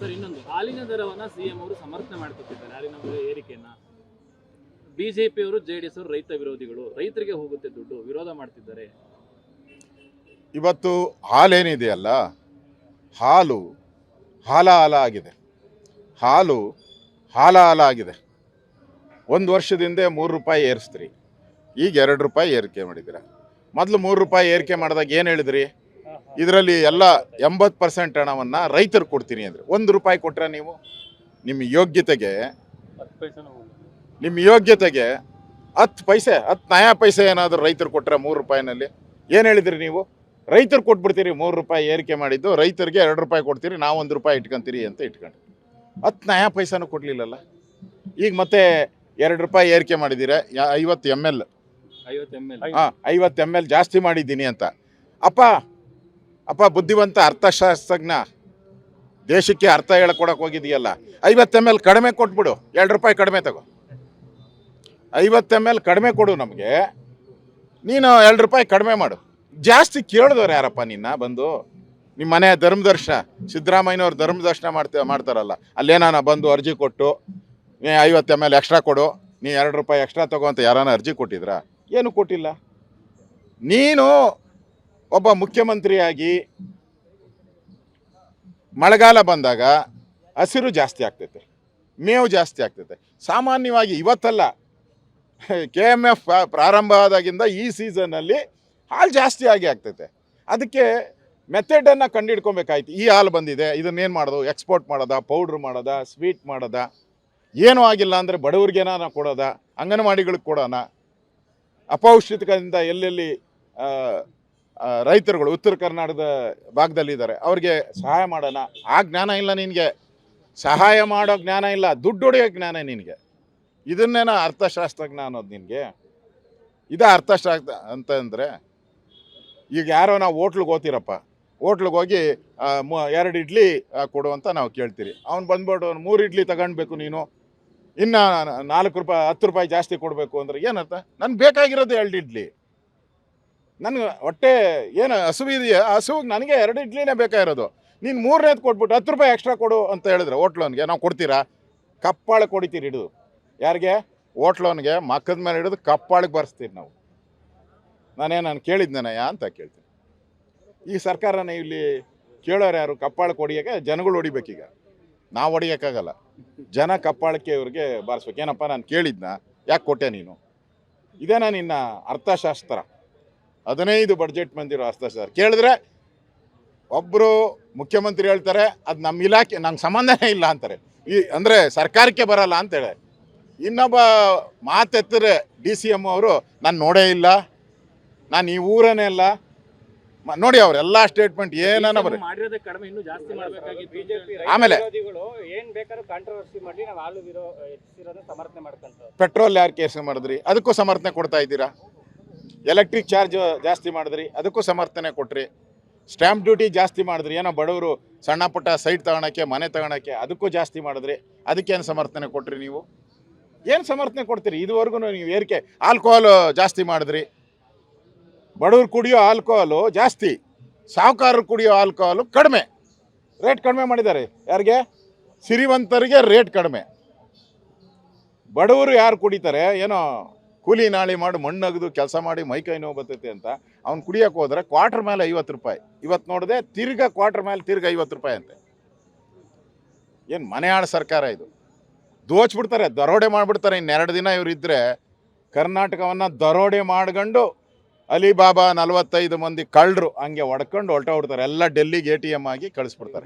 Sir ಇನ್ನೊಂದು ಹಾಲಿನ ದರವನ್ನ ಸಿಎಂ ಅವರು ಸಮರ್ಥನೆ ಮಾಡ್ಕೊತಿದ್ದಾರೆ. ಹಾಲಿನ ಬೆಲೆ ಏರಿಕೆಯನ್ನ ಬಿಜೆಪಿ ಅವರು ಜೆಡಿಎಸ್ ಅವರು ರೈತ ವಿರೋಧಿಗಳು, ರೈತರಿಗೆ ಹೋಗುತ್ತೆ ದುಡ್ಡು, ವಿರೋಧ ಮಾಡ್ತಿದ್ದಾರೆ. ಇವತ್ತು ಹಾಲೇನಿದೆಯಲ್ಲ, ಹಾಲು ಹಾಲ ಆಗಿದೆ. ಹಾಲು ಹಾಲ ಆಗಿದೆ. 1 ವರ್ಷದಿಂದ 3 ರೂಪಾಯಿ ಏರಿಸ್ತೀರಿ, ಈಗ 2 ರೂಪಾಯಿ ಏರಿಕೆ ಮಾಡಿದ್ದೀರ. ಮೊದಲು 3 ರೂಪಾಯಿ ಏರಿಕೆ ಮಾಡಿದಾಗ ಏನು ಹೇಳಿದ್ರಿ? ಇದರಲ್ಲಿ ಎಲ್ಲ 80% ಹಣವನ್ನು ರೈತರು ಕೊಡ್ತೀನಿ ಅಂದರೆ 1 ರೂಪಾಯಿ ಕೊಟ್ಟರೆ ನೀವು ನಿಮ್ಮ ಯೋಗ್ಯತೆಗೆ 10 ಪೈಸೆ 10 ನಯಾ ಪೈಸೆ ಏನಾದರೂ ರೈತರು ಕೊಟ್ಟರೆ 3 ರೂಪಾಯಿನಲ್ಲಿ ಏನು ಹೇಳಿದ್ರಿ ನೀವು? ರೈತರು ಕೊಟ್ಬಿಡ್ತೀರಿ. 3 ರೂಪಾಯಿ ಏರಿಕೆ ಮಾಡಿದ್ದು ರೈತರಿಗೆ 2 ರೂಪಾಯಿ ಕೊಡ್ತೀರಿ, ನಾವು 1 ರೂಪಾಯಿ ಇಟ್ಕೊಂತೀರಿ ಅಂತ ಇಟ್ಕೊಂಡು 10 ನಯಾ ಪೈಸೆನೂ ಕೊಡಲಿಲ್ಲಲ್ಲ. ಈಗ ಮತ್ತೆ 2 ರೂಪಾಯಿ ಏರಿಕೆ ಮಾಡಿದ್ದೀರಾ. 50 ml 50 ml ಜಾಸ್ತಿ ಮಾಡಿದ್ದೀನಿ ಅಂತ. ಅಪ್ಪ ಬುದ್ಧಿವಂತ ಅರ್ಥಶಾಸ್ತ್ರಜ್ಞ, ದೇಶಕ್ಕೆ ಅರ್ಥ ಹೇಳ್ಕೊಡಕ್ಕೆ ಹೋಗಿದೆಯಲ್ಲ, 50 ml ಕಡಿಮೆ ಕೊಟ್ಬಿಡು, 2 ರೂಪಾಯಿ ಕಡಿಮೆ ತಗೋ. 50 ml ಕಡಿಮೆ ಕೊಡು ನಮಗೆ, ನೀನು 2 ರೂಪಾಯಿ ಕಡಿಮೆ ಮಾಡು. ಜಾಸ್ತಿ ಕೇಳಿದವ್ರು ಯಾರಪ್ಪ ನಿನ್ನ ಬಂದು? ನಿಮ್ಮ ಮನೆ ಧರ್ಮದರ್ಶನ, ಸಿದ್ದರಾಮಯ್ಯನವ್ರು ಧರ್ಮದರ್ಶನ ಮಾಡ್ತಾರಲ್ಲ, ಅಲ್ಲೇನಾನ ಬಂದು ಅರ್ಜಿ ಕೊಟ್ಟು 50 ml ಎಕ್ಸ್ಟ್ರಾ ಕೊಡು, ನೀ 2 ರೂಪಾಯಿ ಎಕ್ಸ್ಟ್ರಾ ತಗೋ ಅಂತ ಯಾರಾನ ಅರ್ಜಿ ಕೊಟ್ಟಿದ್ರಾ? ಏನು ಕೊಟ್ಟಿಲ್ಲ. ನೀನು ಒಬ್ಬ ಮುಖ್ಯಮಂತ್ರಿಯಾಗಿ ಮಳೆಗಾಲ ಬಂದಾಗ ಹಸಿರು ಜಾಸ್ತಿ ಆಗ್ತೈತೆ, ಮೇವು ಜಾಸ್ತಿ ಆಗ್ತೈತೆ. ಸಾಮಾನ್ಯವಾಗಿ ಇವತ್ತಲ್ಲ, KMF ಪ್ರಾರಂಭ ಆದಾಗಿಂದ ಈ ಸೀಸನ್ನಲ್ಲಿ ಹಾಲು ಜಾಸ್ತಿ ಆಗ್ತೈತೆ. ಅದಕ್ಕೆ ಮೆಥಡನ್ನು ಕಂಡುಹಿಡ್ಕೊಬೇಕಾಯ್ತು. ಈ ಹಾಲು ಬಂದಿದೆ, ಇದನ್ನೇನು ಮಾಡೋದು? ಎಕ್ಸ್ಪೋರ್ಟ್ ಮಾಡೋದಾ, ಪೌಡ್ರ್ ಮಾಡೋದಾ, ಸ್ವೀಟ್ ಮಾಡೋದಾ? ಏನೂ ಆಗಿಲ್ಲ ಅಂದರೆ ಬಡವ್ರಿಗೇನ ಕೊಡೋದ, ಅಂಗನವಾಡಿಗಳಿಗೆ ಕೊಡೋಣ. ಅಪೌಷ್ಟಿಕದಿಂದ ಎಲ್ಲೆಲ್ಲಿ ರೈತರುಗಳು ಉತ್ತರ ಕರ್ನಾಟಕದ ಭಾಗದಲ್ಲಿದ್ದಾರೆ ಅವ್ರಿಗೆ ಸಹಾಯ ಮಾಡೋಣ. ಆ ಜ್ಞಾನ ಇಲ್ಲ ನಿನಗೆ. ಸಹಾಯ ಮಾಡೋ ಜ್ಞಾನ ಇಲ್ಲ, ದುಡ್ಡು ಹೊಡೆಯೋ ಜ್ಞಾನ ನಿನಗೆ. ಇದನ್ನೇನ ಅರ್ಥಶಾಸ್ತ್ರಜ್ಞ ಅನ್ನೋದು ನಿನಗೆ? ಇದೇ ಅರ್ಥಶಾಸ್ತ್ರ ಅಂತಂದರೆ, ಈಗ ಯಾರೋ ನಾವು ಹೋಟ್ಲಿಗೆ ಹೋಗ್ತೀರಪ್ಪ, ಹೋಟ್ಲಿಗೆ ಹೋಗಿ 2 ಇಡ್ಲಿ ಕೊಡು ಅಂತ ನಾವು ಕೇಳ್ತೀರಿ. ಅವ್ನು ಬಂದ್ಬಿಟ್ಟು 3 ಇಡ್ಲಿ ತಗೊಳ್ಬೇಕು, ನೀನು ಇನ್ನು 4 ರೂಪಾಯಿ 10 ರೂಪಾಯಿ ಜಾಸ್ತಿ ಕೊಡಬೇಕು ಅಂದರೆ ಏನರ್ಥ? ನನಗೆ ಬೇಕಾಗಿರೋದು 2 ಇಡ್ಲಿ. ನನಗೆ ಹೊಟ್ಟೆ ಏನು ಹಸುವು ಇದೆಯಾ, ಹಸುವಿಗೆ ನನಗೆ 2 ಇಡ್ಲಿನೇ ಬೇಕಾಗಿರೋದು. ನೀನು 3ನೇದು ಕೊಟ್ಬಿಟ್ಟು 10 ರೂಪಾಯಿ ಎಕ್ಸ್ಟ್ರಾ ಕೊಡು ಅಂತ ಹೇಳಿದ್ರೆ ಹೋಟ್ಲೋನ್ಗೆ ನಾವು ಕೊಡ್ತೀರಾ? ಕಪ್ಪಾಳಕ್ಕೆ ಹೊಡಿತೀರಿ ಹಿಡಿದು. ಯಾರಿಗೆ? ಹೋಟ್ಲೋನ್ಗೆ ಮಕ್ಕದ ಮೇಲೆ ಹಿಡಿದು ಕಪ್ಪಾಳಿಗೆ ಬರ್ಸ್ತೀರಿ ನಾವು. ನಾನು ಕೇಳಿದ್ನಯ್ಯ ಅಂತ ಕೇಳ್ತೀನಿ. ಈ ಸರ್ಕಾರನ ಇಲ್ಲಿ ಕೇಳೋರು ಯಾರು? ಕಪ್ಪಾಳಕ್ಕೆ ಹೊಡಿಯೋಕ್ಕೆ ಜನಗಳು ಹೊಡಿಬೇಕೀಗ, ನಾವು ಹೊಡಿಯೋಕ್ಕಾಗಲ್ಲ. ಜನ ಕಪ್ಪಾಳಕ್ಕೆ ಇವ್ರಿಗೆ ಬಾರಿಸ್ಬೇಕು. ಏನಪ್ಪ ನಾನು ಕೇಳಿದ್ನ, ಯಾಕೆ ಕೊಟ್ಟೆ ನೀನು? ಇದೇನಾ ನಿನ್ನ ಅರ್ಥಶಾಸ್ತ್ರ? 15 ಬಡ್ಜೆಟ್ ಬಂದಿರೋ ಅರ್ಥಶಾಸ್ತ್ರ ಕೇಳಿದ್ರೆ ಒಬ್ಬರು ಮುಖ್ಯಮಂತ್ರಿ ಹೇಳ್ತಾರೆ ಅದು ನಮ್ಮ ಇಲಾಖೆ, ನಂಗೆ ಸಂಬಂಧನೇ ಇಲ್ಲ ಅಂತಾರೆ. ಅಂದರೆ ಸರ್ಕಾರಕ್ಕೆ ಬರಲ್ಲ ಅಂತೇಳಿ. ಇನ್ನೊಬ್ಬ ಮಾತೆತ್ತರೆ DCM ಅವರು ನಾನು ನೋಡೇ ಇಲ್ಲ, ನಾನು ಈ ಊರನೇ ಇಲ್ಲ ನೋಡಿ. ಅವರೆಲ್ಲ ಸ್ಟೇಟ್ಮೆಂಟ್ ಏನಾನ ಬರೀ ಆಮೇಲೆ ಪೆಟ್ರೋಲ್ ಯಾರು ಕೇಸ್ ಮಾಡಿದ್ರಿ, ಅದಕ್ಕೂ ಸಮರ್ಥನೆ ಕೊಡ್ತಾ ಇದ್ದೀರಾ. ಎಲೆಕ್ಟ್ರಿಕ್ ಚಾರ್ಜ್ ಜಾಸ್ತಿ ಮಾಡಿದ್ರಿ, ಅದಕ್ಕೂ ಸಮರ್ಥನೆ ಕೊಟ್ರಿ. ಸ್ಟ್ಯಾಂಪ್ ಡ್ಯೂಟಿ ಜಾಸ್ತಿ ಮಾಡಿದ್ರಿ, ಏನೋ ಬಡವರು ಸಣ್ಣ ಪುಟ್ಟ ಸೈಟ್ ತಗೊಳಕ್ಕೆ, ಮನೆ ತಗೊಳಕ್ಕೆ, ಅದಕ್ಕೂ ಜಾಸ್ತಿ ಮಾಡಿದ್ರಿ. ಅದಕ್ಕೇನು ಸಮರ್ಥನೆ ಕೊಟ್ರಿ ನೀವು? ಏನು ಸಮರ್ಥನೆ ಕೊಡ್ತೀರಿ? ಇದುವರೆಗೂ ನೀವು ಏರಿಕೆ. ಆಲ್ಕೋಹಾಲು ಜಾಸ್ತಿ ಮಾಡಿದ್ರಿ, ಬಡವ್ರು ಕುಡಿಯೋ ಆಲ್ಕೋಹಾಲು ಜಾಸ್ತಿ, ಸಾಹುಕಾರರು ಕುಡಿಯೋ ಆಲ್ಕೋಹಾಲು ಕಡಿಮೆ. ರೇಟ್ ಕಡಿಮೆ ಮಾಡಿದ್ದಾರೆ. ಯಾರಿಗೆ? ಸಿರಿವಂತರಿಗೆ ರೇಟ್ ಕಡಿಮೆ. ಬಡವರು ಯಾರು ಕುಡಿತಾರೆ, ಏನೋ ಕೂಲಿ ನಾಳಿ ಮಾಡಿ ಮಣ್ಣಗದು ಕೆಲಸ ಮಾಡಿ ಮೈಕೈ ನೋವು ಬರ್ತೈತೆ ಅಂತ ಅವ್ನು ಕುಡಿಯೋಕೆ ಹೋದ್ರೆ ಕ್ವಾರ್ಟರ್ ಮೇಲೆ 50 ರೂಪಾಯಿ. ಇವತ್ತು ನೋಡಿದೆ ತಿರ್ಗಾ ಕ್ವಾರ್ಟರ್ ಮೇಲೆ ತಿರ್ಗಾ 50 ರೂಪಾಯಿ ಅಂತೆ. ಏನು ಮನೆ ಆಳ ಸರ್ಕಾರ ಇದು? ದೋಚ್ಬಿಡ್ತಾರೆ, ದರೋಡೆ ಮಾಡಿಬಿಡ್ತಾರೆ. ಇನ್ನೆರಡು ದಿನ ಇವರಿದ್ದರೆ ಕರ್ನಾಟಕವನ್ನು ದರೋಡೆ ಮಾಡ್ಕೊಂಡು ಅಲಿಬಾಬಾ 45 ಮಂದಿ ಕಳ್ಳರು ಹಂಗೆ ಹೊಡ್ಕೊಂಡು ಹೊರಟೋಗ್ಬಿಡ್ತಾರೆ. ಎಲ್ಲ ಡೆಲ್ಲಿಗೆ ATM ಆಗಿ ಕಳಿಸ್ಬಿಡ್ತಾರೆ.